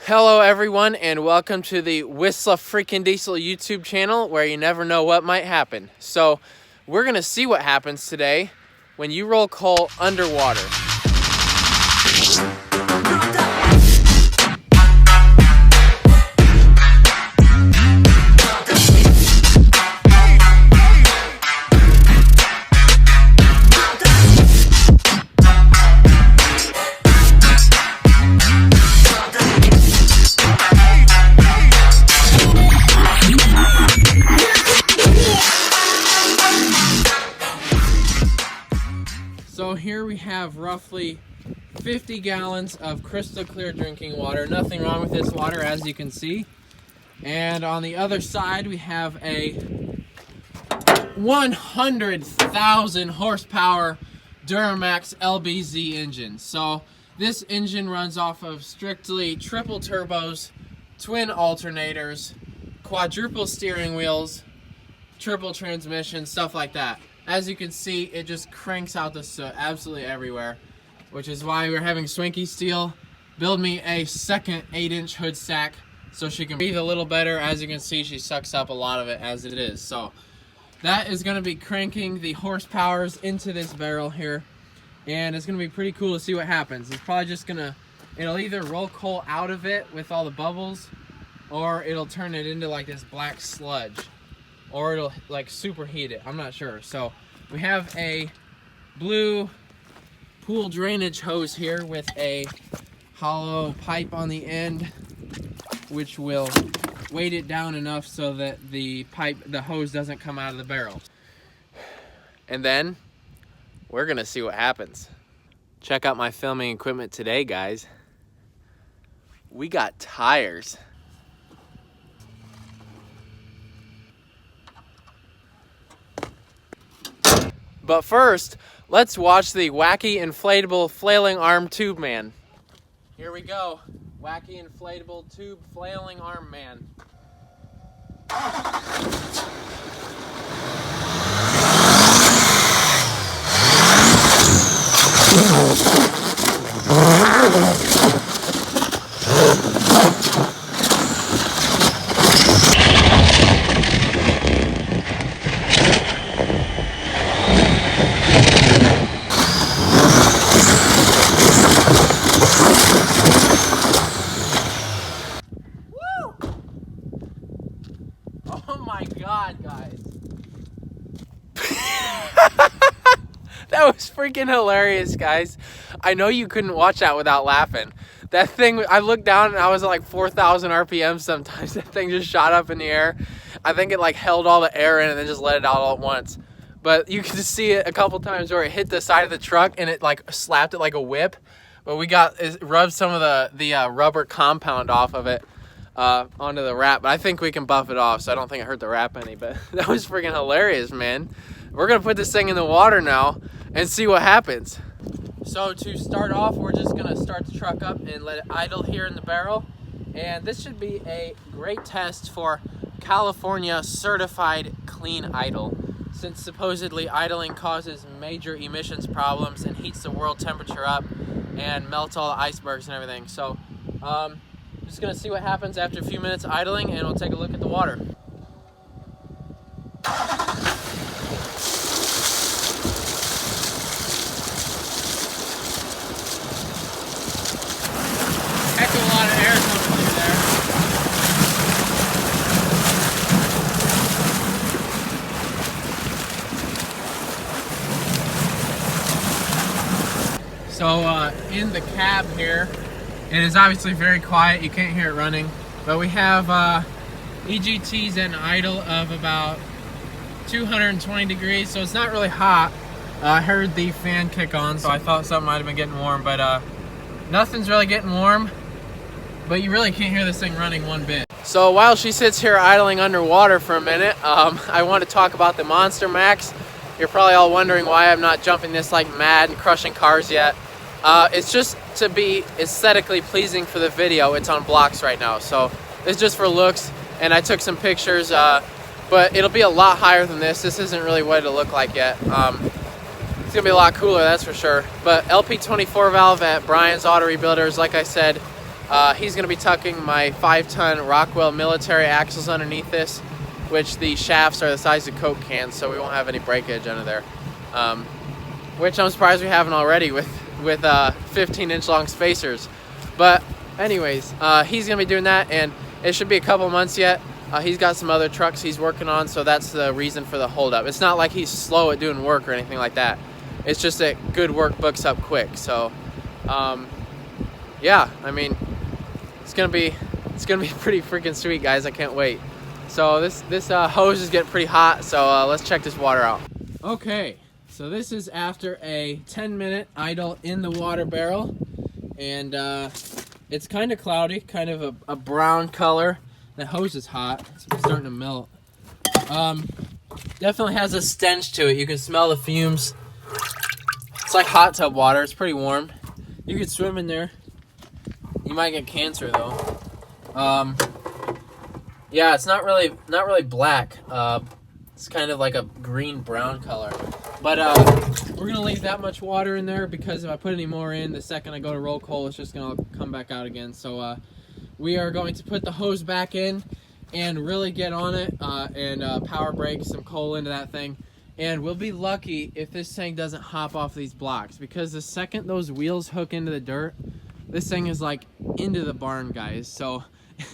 Hello everyone and welcome to the WhistlinDiesel YouTube channel where you never know what might happen. So we're gonna see what happens today when you roll coal underwater. So here we have roughly 50 gallons of crystal clear drinking water. Nothing wrong with this water, as you can see. And on the other side we have a 100,000 horsepower Duramax LBZ engine. So this engine runs off of strictly triple turbos, twin alternators, quadruple steering wheels, triple transmission, stuff like that. As you can see, it just cranks out the soot absolutely everywhere, which is why we're having Swanky Steel build me a second 8-inch hood stack so she can breathe a little better. As you can see, she sucks up a lot of it as it is. So that is going to be cranking the horsepowers into this barrel here, and it's going to be pretty cool to see what happens. It's probably just going to, it'll either roll coal out of it with all the bubbles, or it'll turn it into like this black sludge, or it'll like superheat it. I'm not sure. So we have a blue pool drainage hose here with a hollow pipe on the end, which will weight it down enough so that the hose doesn't come out of the barrel. And then we're gonna see what happens. Check out my filming equipment today, guys. We got tires. But first, let's watch the wacky inflatable flailing arm tube man. Here we go. Wacky inflatable tube flailing arm man. Oh my God, guys. That was freaking hilarious, guys. I know you couldn't watch that without laughing. That thing, I looked down and I was at like 4,000 RPM sometimes. That thing just shot up in the air. I think it like held all the air in and then just let it out all at once. But you can just see it a couple times where it hit the side of the truck and it like slapped it like a whip. But it rubbed some of the rubber compound off of it onto the wrap. But I think we can buff it off, so I don't think it hurt the wrap any. But that was freaking hilarious, man. We're gonna put this thing in the water now and see what happens. So to start off, we're just gonna start the truck up and let it idle here in the barrel. And this should be a great test for California certified clean idle, since supposedly idling causes major emissions problems and heats the world temperature up and melts all the icebergs and everything. So just gonna see what happens after a few minutes idling, and we'll take a look at the water. Heck of a lot of air coming through there. So in the cab here, it is obviously very quiet. You can't hear it running, but we have EGTs at an idle of about 220 degrees, so it's not really hot. I heard the fan kick on, so I thought something might have been getting warm, but nothing's really getting warm. But you really can't hear this thing running one bit. So while she sits here idling underwater for a minute, I want to talk about the Monster Max. You're probably all wondering why I'm not jumping this like mad and crushing cars yet. It's just to be aesthetically pleasing for the video. It's on blocks right now, so it's just for looks, and I took some pictures, but it'll be a lot higher than this. This isn't really what it'll look like yet. It's gonna be a lot cooler, that's for sure. But LP24 valve at Brian's Auto Rebuilders, like I said, He's going to be tucking my 5-ton Rockwell military axles underneath this, which the shafts are the size of Coke cans, so we won't have any breakage under there. Which I'm surprised we haven't already with 15-inch long spacers. But anyways, he's going to be doing that, and it should be a couple months yet. He's got some other trucks he's working on, so that's the reason for the holdup. It's not like he's slow at doing work or anything like that. It's just that good work books up quick. So, yeah, I mean, it's gonna be pretty freaking sweet, guys. I can't wait. So this hose is getting pretty hot. So let's check this water out. Okay, so this is after a 10-minute idle in the water barrel, and it's kind of cloudy, kind of a brown color. The hose is hot. It's starting to melt. Definitely has a stench to it. You can smell the fumes. It's like hot tub water. It's pretty warm. You could swim in there. You might get cancer though. Yeah, it's not really black. It's kind of like a green brown color. But we're gonna leave that much water in there because if I put any more in, the second I go to roll coal, it's just gonna come back out again. So we are going to put the hose back in and really get on it and power brake some coal into that thing. And we'll be lucky if this thing doesn't hop off these blocks, because the second those wheels hook into the dirt, this thing is like into the barn, guys. So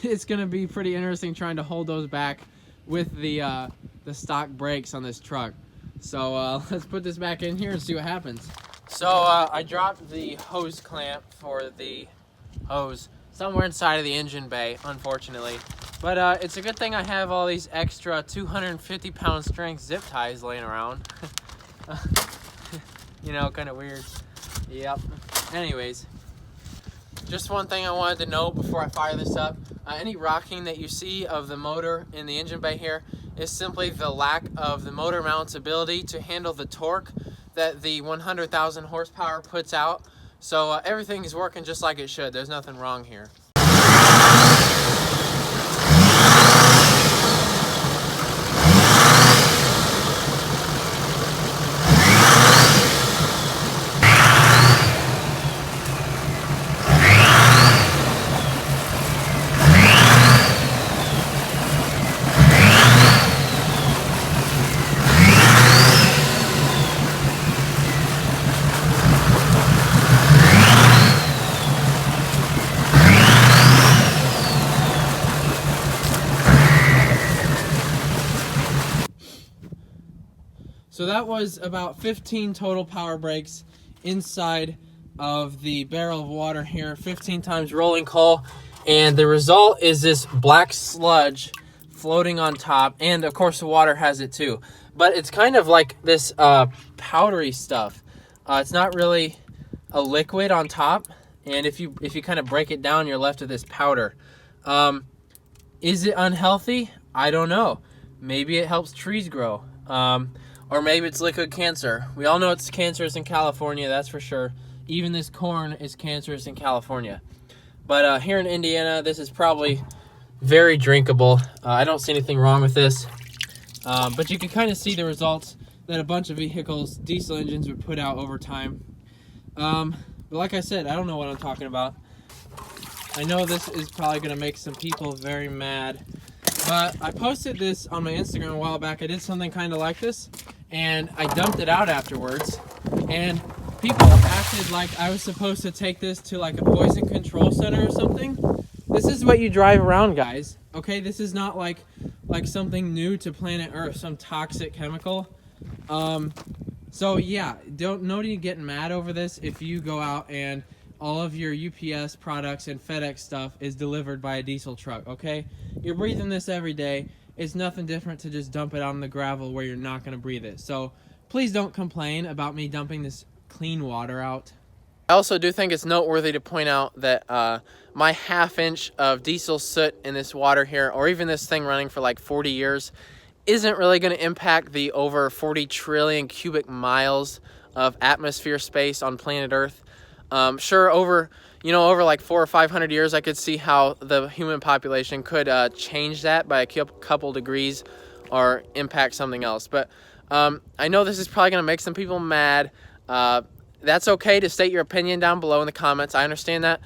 it's gonna be pretty interesting trying to hold those back with the stock brakes on this truck. So let's put this back in here and see what happens. So I dropped the hose clamp for the hose somewhere inside of the engine bay, unfortunately. But it's a good thing I have all these extra 250-pound strength zip ties laying around. You know, kind of weird. Yep. Anyways, just one thing I wanted to note before I fire this up. Any rocking that you see of the motor in the engine bay here is simply the lack of the motor mount's ability to handle the torque that the 100,000 horsepower puts out. So everything is working just like it should. There's nothing wrong here. So that was about 15 total power brakes inside of the barrel of water here, 15 times rolling coal, and the result is this black sludge floating on top, and of course the water has it too. But it's kind of like this powdery stuff. It's not really a liquid on top, and if you kind of break it down, you're left with this powder. Is it unhealthy? I don't know. Maybe it helps trees grow. Or maybe it's liquid cancer. We all know it's cancerous in California, that's for sure. Even this corn is cancerous in California. But here in Indiana, this is probably very drinkable. I don't see anything wrong with this. But you can kind of see the results that a bunch of vehicles, diesel engines, would put out over time. But like I said, I don't know what I'm talking about. I know this is probably going to make some people very mad. But I posted this on my Instagram a while back. I did something kind of like this, and I dumped it out afterwards. And people acted like I was supposed to take this to like a poison control center or something. This is what you drive around, guys. Okay, this is not like something new to planet Earth, some toxic chemical. So yeah, no need getting mad over this if you go out and all of your UPS products and FedEx stuff is delivered by a diesel truck, okay? You're breathing this every day. It's nothing different to just dump it out on the gravel where you're not going to breathe it. So please don't complain about me dumping this clean water out. I also do think it's noteworthy to point out that my ½ inch of diesel soot in this water here, or even this thing running for like 40 years, isn't really going to impact the over 40 trillion cubic miles of atmosphere space on planet Earth. Sure, over like 400 or 500 years, I could see how the human population could change that by a couple degrees or impact something else. But I know this is probably going to make some people mad. That's okay to state your opinion down below in the comments. I understand that.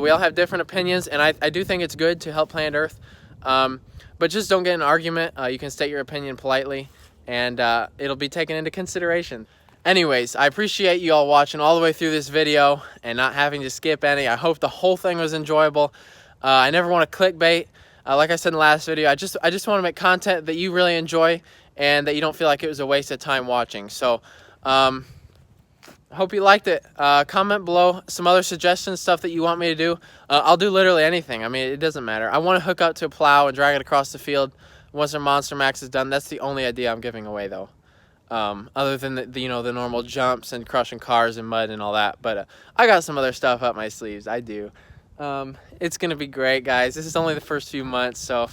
We all have different opinions, and I do think it's good to help planet Earth. But just don't get in an argument. You can state your opinion politely, and it'll be taken into consideration. Anyways, I appreciate you all watching all the way through this video and not having to skip any. I hope the whole thing was enjoyable. I never want to clickbait. Like I said in the last video, I just want to make content that you really enjoy and that you don't feel like it was a waste of time watching. So, I hope you liked it. Comment below some other suggestions, stuff that you want me to do. I'll do literally anything. I mean, it doesn't matter. I want to hook up to a plow and drag it across the field once our Monster Max is done. That's the only idea I'm giving away, though. Other than the normal jumps and crushing cars and mud and all that. But I got some other stuff up my sleeves. I do. It's gonna be great, guys. This is only the first few months, so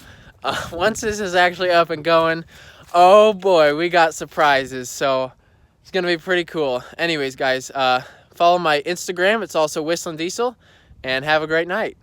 once this is actually up and going, oh boy, we got surprises. So it's gonna be pretty cool. Anyways, guys, follow my Instagram. It's also WhistlinDiesel, and have a great night.